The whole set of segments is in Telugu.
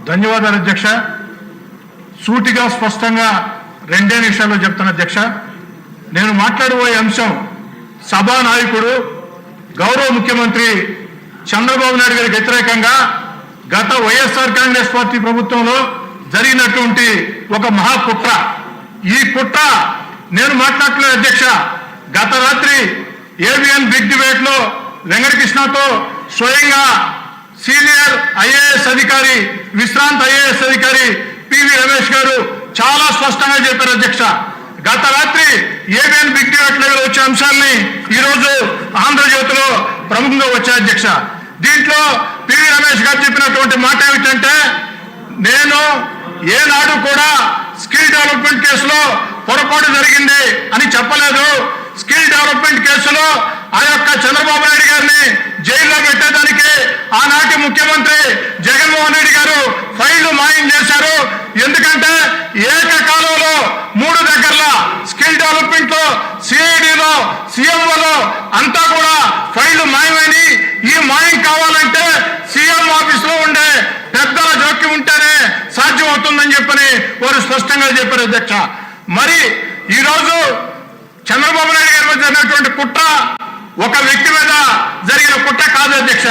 ధన్యవాదాలు అధ్యక్ష. సూటిగా స్పష్టంగా రెండే నిమిషాల్లో చెప్తాను అధ్యక్ష. నేను మాట్లాడబోయే అంశం సభానాయకుడు గౌరవ ముఖ్యమంత్రి చంద్రబాబు నాయుడు గారికి వ్యతిరేకంగా గత వైఎస్ఆర్ కాంగ్రెస్ పార్టీ ప్రభుత్వంలో జరిగినటువంటి ఒక మహాకుట్ర. ఈ కుట్ర నేను మాట్లాడలేదు అధ్యక్ష. గత రాత్రి ఏబిఎన్ బిగ్ డిబేట్ లో వెంకటకృష్ణతో స్వయంగా సీనియర్ ఐఏఎస్ అధికారి, విశ్రాంత ఐఏఎస్ అధికారి పివి రమేష్ గారు చాలా స్పష్టంగా చెప్పారు అధ్యక్ష. గత రాత్రి ఏబిఎన్ బిగ్ డిబేట్ లో వచ్చే అంశాలని ఈరోజు ఆంధ్రజ్యోతిలో ప్రముఖంగా వచ్చాయి అధ్యక్ష. దీంట్లో పివి రమేష్ గారు చెప్పినటువంటి మాట ఏమిటంటే, నేను ఏనాడు కూడా స్కిల్ డెవలప్మెంట్ కేసులో పొరపాటు జరిగింది అని చెప్పలేదు. స్కిల్ డెవలప్మెంట్ కేసులో ఆ యొక్క చంద్రబాబు నాయుడు గారిని జైల్లో పెట్టేదానికి ఆనాటి ముఖ్యమంత్రి జగన్మోహన్ రెడ్డి గారు ఫైళ్లు మాయం చేశారు. ఎందుకంటే ఏకకాలంలో 3 దగ్గరలో స్కిల్ డెవలప్మెంట్ లో, సిఐడిలో, సీఎంఓలో అంతా కూడా ఫైళ్లు మాయమని, ఈ మాయం కావాలంటే సీఎం ఆఫీస్ లో ఉండే పెద్దల జోక్యం ఉంటేనే సాధ్యం అవుతుందని చెప్పని వారు స్పష్టంగా చెప్పారు అధ్యక్ష. మరి ఈరోజు చంద్రబాబు నాయుడు గారి మీద జరిగినటువంటి కుట్ర ఒక వ్యక్తి మీద జరిగిన కుట్ర కాదు అధ్యక్ష.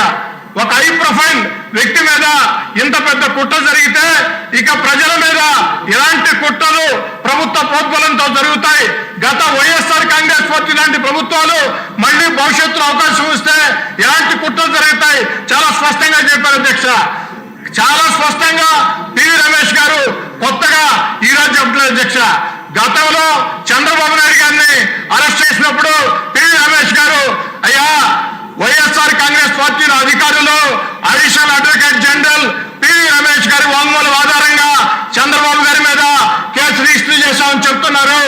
ఒక హై ప్రొఫైల్ వ్యక్తి మీద ఇంత పెద్ద కుట్ర జరిగితే ఇక ప్రజల మీద ఇలాంటి కుట్రలు ప్రభుత్వ ప్రోద్బలంతో జరుగుతాయి. గత వైఎస్ఆర్ కాంగ్రెస్ పార్టీ లాంటి ప్రభుత్వాలు మళ్ళీ భవిష్యత్తులో అవకాశం వస్తే ఇలాంటి కుట్రలు జరుగుతాయి. చాలా స్పష్టంగా చెప్పారు అధ్యక్ష. చాలా స్పష్టంగా పివి రమేష్ గారు కొత్తగా ఈరోజు చెప్పలేదు అధ్యక్ష. గతంలో చంద్రబాబు నాయుడు గారిని అరెస్ట్ చేసినప్పుడు పివి రమేష్ గారు, అయ్యా వైఎస్ఆర్ కాంగ్రెస్ పార్టీలో అధికారులు additional advocate general PV Ramesh గారి వాంగ్మూలం ఆధారంగా చంద్రబాబు గారి మీద కేసు రిజిస్టర్ చేశామని చెప్తున్నారు.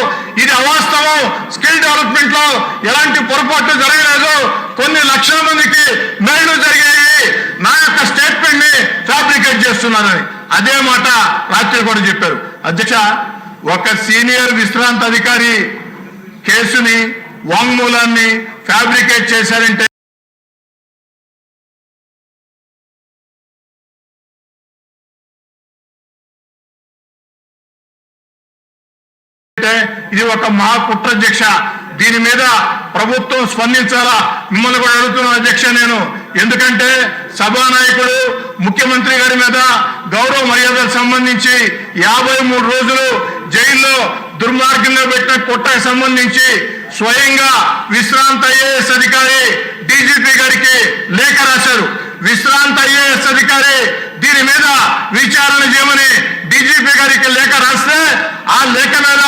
ఇది అవాస్తవం. స్కిల్ డెవలప్మెంట్ లో ఎలాంటి పొరపాట్లు జరగలేదు. కొన్ని లక్షల మందికి మేళ్లు జరిగాయి. నా యొక్క స్టేట్మెంట్ ని ఫ్యాబ్రికేట్ చేస్తున్నారని అదే మాట రాత్రి కూడా చెప్పారు అధ్యక్ష. ఒక సీనియర్ విశ్రాంత అధికారి కేసుని, వాంగ్మూలాన్ని ఫ్యాబ్రికేట్ చేశారంటే ఇది ఒక మహాకుట్ర అధ్యక్ష. దీని మీద ప్రభుత్వం స్పందించాలా. మిమ్మల్ని కూడా అడుగుతున్నాను అధ్యక్ష నేను. ఎందుకంటే సభానాయకుడు ముఖ్యమంత్రి గారి మీద గౌరవ మర్యాదలకు సంబంధించి 53 రోజులు జైల్లో దుర్మార్గంగా పెట్టిన కుట్రకు సంబంధించి స్వయంగా విశ్రాంత ఐఏఎస్ అధికారి డీజీపీ గారికి లేఖ రాశారు. విశ్రాంత ఐఏఎస్ అధికారి దీని మీద విచారణ చేయమని డీజీపీ గారికి లేఖ రాస్తే ఆ లేఖ మీద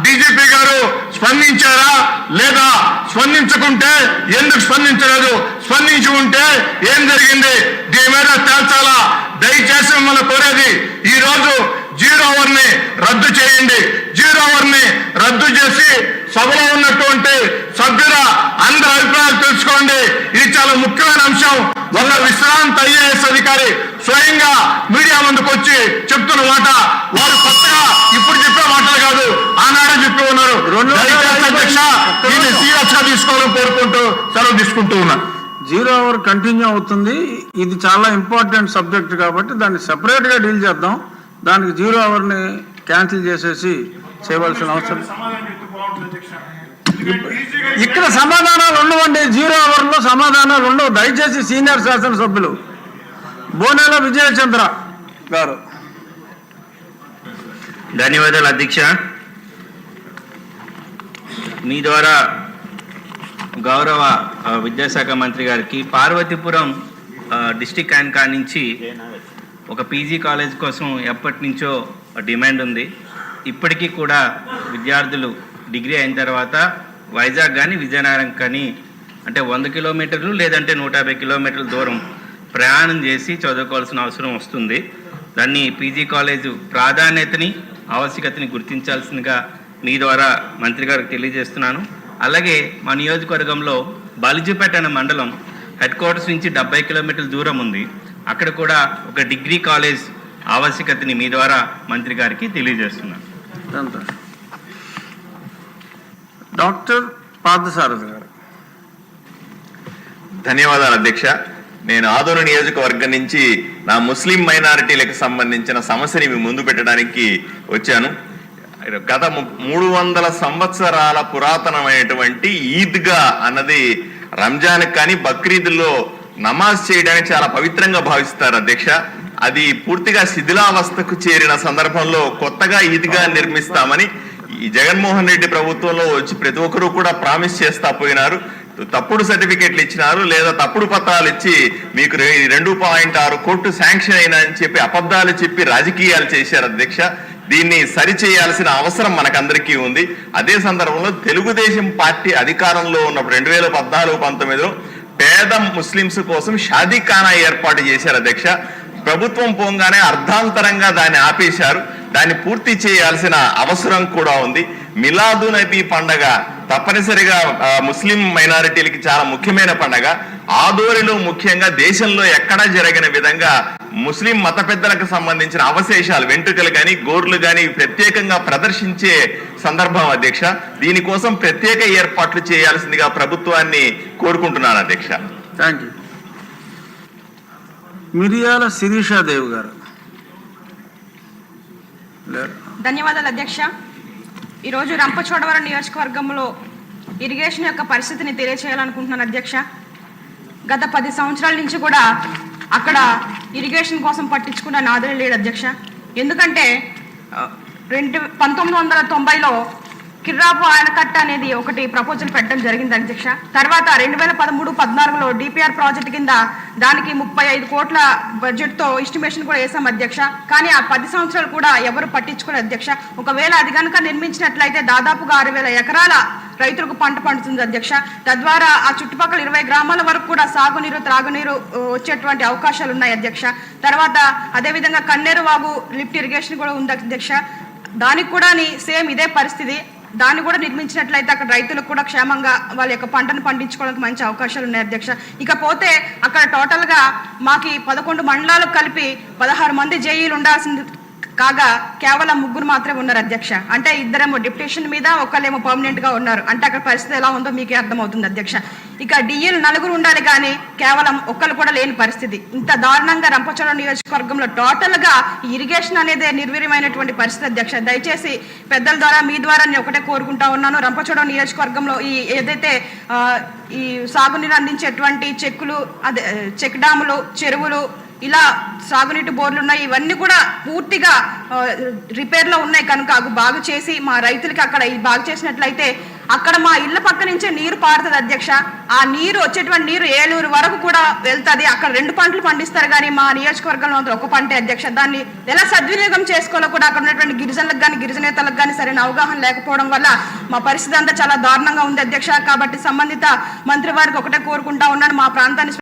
డీజీపీ గారు స్పందించారా లేదా, స్పందించుకుంటే ఎందుకు స్పందించలేదు, స్పందించి ఉంటే ఏం జరిగింది, దీని మీద తేల్చాలా. దయచేసి మిమ్మల్ని కోరేది, ఈ రోజు 0 అవర్ ని రద్దు చేయండి. 0 అవర్ ని రద్దు చేసి సభలో ఉన్నటువంటి సభ్యుల అందరి అభిప్రాయాలు తెలుసుకోండి. ఇది చాలా ముఖ్యమైన అంశం. ఒక విశ్రాంత ఐఏఎస్ అధికారి స్వయంగా మీడియా ముందుకు వచ్చి చెప్తున్న మాట వారు కొత్తగా ఇప్పుడు చెప్పే మాటలు కాదు, ఆనాడే చెప్పి ఉన్నారు. దీన్ని సీరియస్ గా తీసుకోవాలని కోరుకుంటూ సెలవు తీసుకుంటూ ఉన్నా. 0 అవర్ కంటిన్యూ అవుతుంది. ఇది చాలా ఇంపార్టెంట్ సబ్జెక్ట్ కాబట్టి దాన్ని సెపరేట్ గా డీల్ చేద్దాం. దానికి 0 అవర్ ని క్యాన్సిల్ చేసేసి చేయవలసిన అవసరం. ఇక్కడ సమాధానాలు ఉండవండి. 0 అవర్ లో సమాధానాలు ఉండవు. దయచేసి సీనియర్ శాసనసభ్యులు బోనేల విజయచంద్ర గారు. ధన్యవాదాలు అధ్యక్ష. మీ ద్వారా గౌరవ విద్యాశాఖ మంత్రి గారికి పార్వతీపురం డిస్టిక్ క్యాంకా నుంచి ఒక పీజీ కాలేజ్ కోసం ఎప్పటి నుంచో డిమాండ్ ఉంది. ఇప్పటికీ కూడా విద్యార్థులు డిగ్రీ అయిన తర్వాత వైజాగ్ కానీ విజయనగరం కానీ అంటే 100 కిలోమీటర్లు లేదంటే 150 కిలోమీటర్ల దూరం ప్రయాణం చేసి చదువుకోవాల్సిన అవసరం వస్తుంది. దాన్ని పీజీ కాలేజు ప్రాధాన్యతని, ఆవశ్యకతని గుర్తించాల్సిందిగా మీ ద్వారా మంత్రి గారికి తెలియజేస్తున్నాను. అలాగే మా నియోజకవర్గంలో బాలిజీపేట అనే మండలం హెడ్ క్వార్టర్స్ నుంచి 70 కిలోమీటర్ల దూరం ఉంది. అక్కడ కూడా ఒక డిగ్రీ కాలేజ్ ఆవశ్యకతని మీ ద్వారా మంత్రి గారికి తెలియజేస్తున్నాను. డాక్టర్ పార్థసారథి గారు. ధన్యవాదాలు అధ్యక్ష. నేను ఆదోని నియోజకవర్గం నుంచి నా ముస్లిం మైనారిటీలకు సంబంధించిన సమస్యని మీ ముందు పెట్టడానికి వచ్చాను. గత 300 సంవత్సరాల పురాతనమైనటువంటి ఈద్గా అన్నది రంజాన్ కానీ బక్రీద్లో నమాజ్ చేయడానికి చాలా పవిత్రంగా భావిస్తారు అధ్యక్ష. అది పూర్తిగా శిథిలావస్థకు చేరిన సందర్భంలో కొత్తగా ఈద్గా నిర్మిస్తామని ఈ జగన్మోహన్ రెడ్డి ప్రభుత్వంలో వచ్చి ప్రతి ఒక్కరూ కూడా ప్రామిస్ చేస్తా పోయినారు. తప్పుడు సర్టిఫికెట్లు ఇచ్చినారు, లేదా తప్పుడు పత్రాలు ఇచ్చి మీకు 2.6 కోట్లు శాంక్షన్ అయినా అని చెప్పి అబద్ధాలు చెప్పి రాజకీయాలు చేశారు అధ్యక్ష. దీన్ని సరిచేయాల్సిన అవసరం మనకందరికీ ఉంది. అదే సందర్భంలో తెలుగుదేశం పార్టీ అధికారంలో ఉన్నప్పుడు 2014-19లో పేద ముస్లింస్ కోసం షాదీఖానా ఏర్పాటు చేశారు అధ్యక్ష. ప్రభుత్వం పోగానే అర్ధాంతరంగా దాన్ని ఆపేశారు. దాన్ని పూర్తి చేయాల్సిన అవసరం కూడా ఉంది. మిలాదు నబీ పండగ తప్పనిసరిగా ముస్లిం మైనారిటీలకి చాలా ముఖ్యమైన పండగ. ఆదోనిలో ముఖ్యంగా దేశంలో ఎక్కడా జరగిన విధంగా ముస్లిం మత పెద్దలకు సంబంధించిన అవశేషాలు, వెంట్రుకలు కానీ గోర్లు కానీ ప్రత్యేకంగా ప్రదర్శించే సందర్భం అధ్యక్ష. దీనికోసం ప్రత్యేక ఏర్పాట్లు చేయాల్సిందిగా ప్రభుత్వాన్ని కోరుకుంటున్నాను అధ్యక్ష. Thank you. మిరియాల శిరీషాదేవి గారు. ధన్యవాదాలు అధ్యక్ష. ఈరోజు రంపచోడవరం నియోజకవర్గంలో ఇరిగేషన్ యొక్క పరిస్థితిని తెలియచేయాలనుకుంటున్నాను అధ్యక్ష. గత 10 సంవత్సరాల నుంచి కూడా అక్కడ ఇరిగేషన్ కోసం పట్టించుకున్న నాదులే లేడు అధ్యక్ష. ఎందుకంటే 1990లో కిర్రాపు ఆయనకట్ట అనేది ఒకటి ప్రపోజల్ పెట్టడం జరిగింది అధ్యక్ష. తర్వాత 2013-14లో డిపిఆర్ ప్రాజెక్ట్ కింద దానికి 35 కోట్ల బడ్జెట్తో ఎస్టిమేషన్ కూడా వేసాం అధ్యక్ష. కానీ ఆ 10 సంవత్సరాలు కూడా ఎవరు పట్టించుకోలేదు అధ్యక్ష. ఒకవేళ అది కనుక నిర్మించినట్లయితే దాదాపుగా 60,000 ఎకరాల రైతులకు పంట పండుతుంది అధ్యక్ష. తద్వారా ఆ చుట్టుపక్కల 20 గ్రామాల వరకు కూడా సాగునీరు, త్రాగునీరు వచ్చేటువంటి అవకాశాలు ఉన్నాయి అధ్యక్ష. తర్వాత అదేవిధంగా కన్నేరు వాగు లిఫ్ట్ ఇరిగేషన్ కూడా ఉంది అధ్యక్ష. దానికి కూడా సేమ్ ఇదే పరిస్థితి. దాన్ని కూడా నిర్మించినట్లయితే అక్కడ రైతులకు కూడా క్షేమంగా వాళ్ళ యొక్క పంటను పండించుకోవడానికి మంచి అవకాశాలు ఉన్నాయి అధ్యక్ష. ఇకపోతే అక్కడ టోటల్గా మాకు 11 మండలాలకు కలిపి 16 మంది జేఈలు ఉండాల్సింది కాగా కేవలం 3 మాత్రమే ఉన్నారు అధ్యక్ష. అంటే 2 డిప్యూటేషన్ మీద, ఒకళ్ళేమో పర్మనెంట్ గా ఉన్నారు. అంటే అక్కడ పరిస్థితి ఎలా ఉందో మీకే అర్థమవుతుంది అధ్యక్ష. ఇక డిఈలు 4 ఉండాలి కానీ కేవలం ఒక్కరు కూడా లేని పరిస్థితి. ఇంత దారుణంగా రంపచోడవరం నియోజకవర్గంలో టోటల్ గా ఇరిగేషన్ అనేది నిర్వీర్యమైనటువంటి పరిస్థితి అధ్యక్ష. దయచేసి పెద్దల ద్వారా మీ ద్వారా నేను ఒకటే కోరుకుంటా ఉన్నాను. రంపచోడవరం నియోజకవర్గంలో ఈ ఏదైతే ఈ సాగునీరు అందించేటువంటి చెక్కులు, అదే చెక్ డ్యాములు, చెరువులు, ఇలా సాగునీటి బోర్లు ఉన్నాయి. ఇవన్నీ కూడా పూర్తిగా రిపేర్లో ఉన్నాయి కనుక అవి బాగు చేసి మా రైతులకి అక్కడ బాగు చేసినట్లయితే అక్కడ మా ఇళ్ళ పక్క నుంచే నీరు పారుతుంది అధ్యక్ష. ఆ నీరు వచ్చేటువంటి నీరు ఏలూరు వరకు కూడా వెళ్తుంది. అక్కడ 2 పంటలు పండిస్తారు కానీ మా నియోజకవర్గంలో ఒక పంటే అధ్యక్ష. దాన్ని ఎలా సద్వినియోగం చేసుకోవాలో కూడా అక్కడ ఉన్నటువంటి గిరిజనులకు కానీ గిరిజనేతలకు కానీ సరైన అవగాహన లేకపోవడం వల్ల మా పరిస్థితి అంతా చాలా దారుణంగా ఉంది అధ్యక్ష. కాబట్టి సంబంధిత మంత్రి వారికి ఒకటే కోరుకుంటా ఉన్నాను, మా ప్రాంతాన్ని